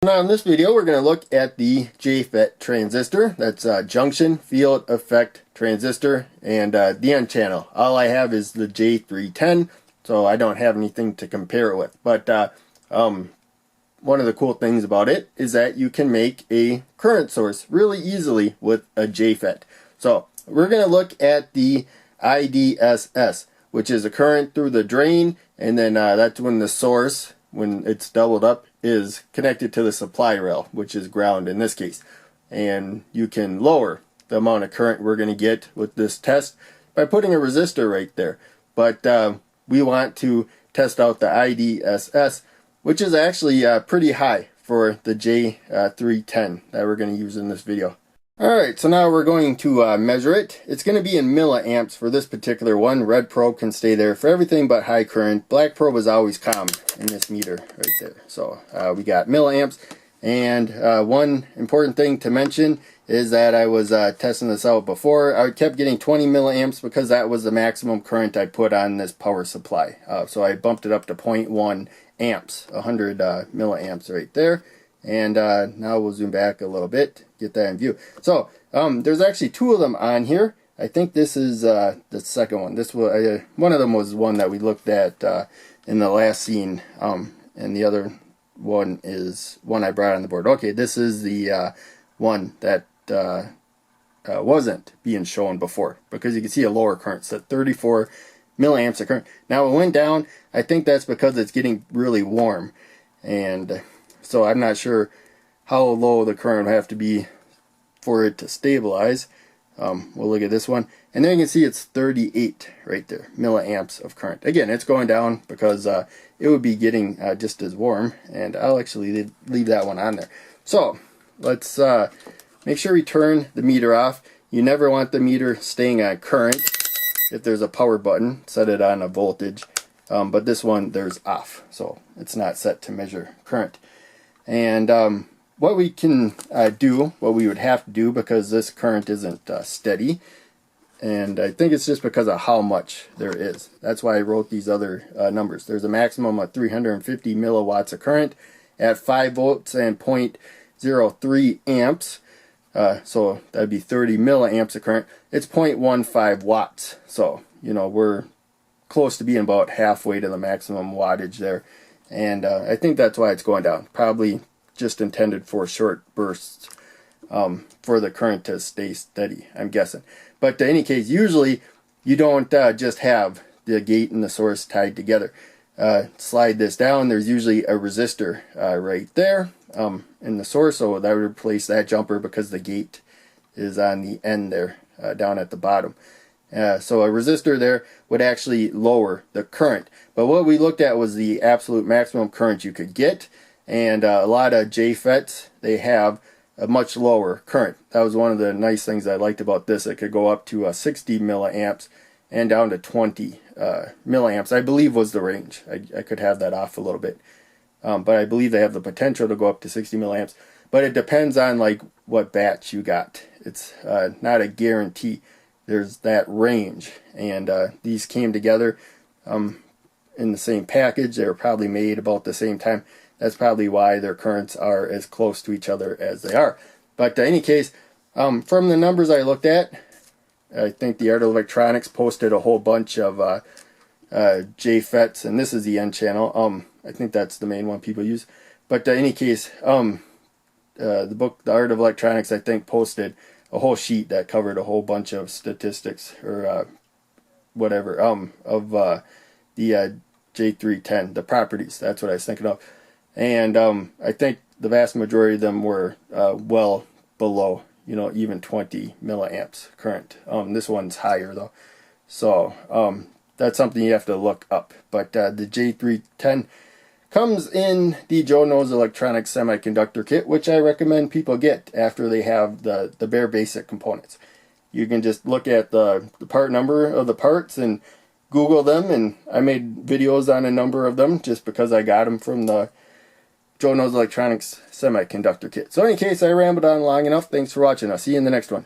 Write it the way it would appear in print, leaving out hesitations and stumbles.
Now in this video we're going to look at the JFET transistor. That's junction field effect transistor, and the N channel. All I have is the J310, so I don't have anything to compare it with. But one of the cool things about it is that you can make a current source really easily with a JFET. So we're going to look at the IDSS, which is a current through the drain, and then that's when the source, when it's doubled up, is connected to the supply rail, which is ground in this case. And you can lower the amount of current we're going to get with this test by putting a resistor right there. But we want to test out the IDSS, which is actually pretty high for the J310 that we're going to use in this video. Alright, so now we're going to measure it. It's going to be in milliamps for this particular one. Red probe can stay there for everything but high current. Black probe is always common in this meter right there. So we got milliamps. And one important thing to mention is that I was testing this out before. I kept getting 20 milliamps because that was the maximum current I put on this power supply. So I bumped it up to 0.1 amps, 100 milliamps right there. And now we'll zoom back a little bit, get that in view. So there's actually two of them on here. I think this is the second one. This was one of them was one that we looked at in the last scene, and the other one is one I brought on the board. Okay, this is the one that wasn't being shown before, because you can see a lower current. It's at 34 milliamps of current. Now it went down. I think that's because it's getting really warm, and so I'm not sure how low the current would have to be for it to stabilize. We'll look at this one, and then you can see it's 38 right there, milliamps of current. Again, it's going down because it would be getting just as warm, and I'll actually leave that one on there. So let's make sure we turn the meter off. You never want the meter staying on current. If there's a power button, set it on a voltage, but this one there's off, so it's not set to measure current. And what we can do, what we would have to do, because this current isn't steady, and I think it's just because of how much there is. That's why I wrote these other numbers. There's a maximum of 350 milliwatts of current at 5 volts and 0.03 amps. So that'd be 30 milliamps of current. It's 0.15 watts. So, you know, we're close to being about halfway to the maximum wattage there. And I think that's why it's going down. Probably just intended for short bursts for the current to stay steady, I'm guessing. But in any case, usually you don't just have the gate and the source tied together. Slide this down. There's usually a resistor right there in the source, so that would replace that jumper because the gate is on the end there, down at the bottom. So a resistor there would actually lower the current. But what we looked at was the absolute maximum current you could get. And a lot of JFETs, they have a much lower current. That was one of the nice things I liked about this. It could go up to 60 milliamps and down to 20 milliamps, I believe was the range. I could have that off a little bit. But I believe they have the potential to go up to 60 milliamps. But it depends on like what batch you got. It's not a guarantee. There's that range, and these came together in the same package. They were probably made about the same time. That's probably why their currents are as close to each other as they are. But in any case, from the numbers I looked at, I think the Art of Electronics posted a whole bunch of JFETs, and this is the N channel. I think that's the main one people use. But in any case, the book, The Art of Electronics, I think posted a whole sheet that covered a whole bunch of statistics or whatever of the J310, the properties. That's what I was thinking of. And I think the vast majority of them were well below, you know, even 20 milliamps current. This one's higher though. So that's something you have to look up. But the J310 comes in the Joe Knows Electronics Semiconductor Kit, which I recommend people get after they have the bare basic components. You can just look at the part number of the parts and Google them, and I made videos on a number of them just because I got them from the Joe Knows Electronics Semiconductor Kit. So in any case, I rambled on long enough. Thanks for watching. I'll see you in the next one.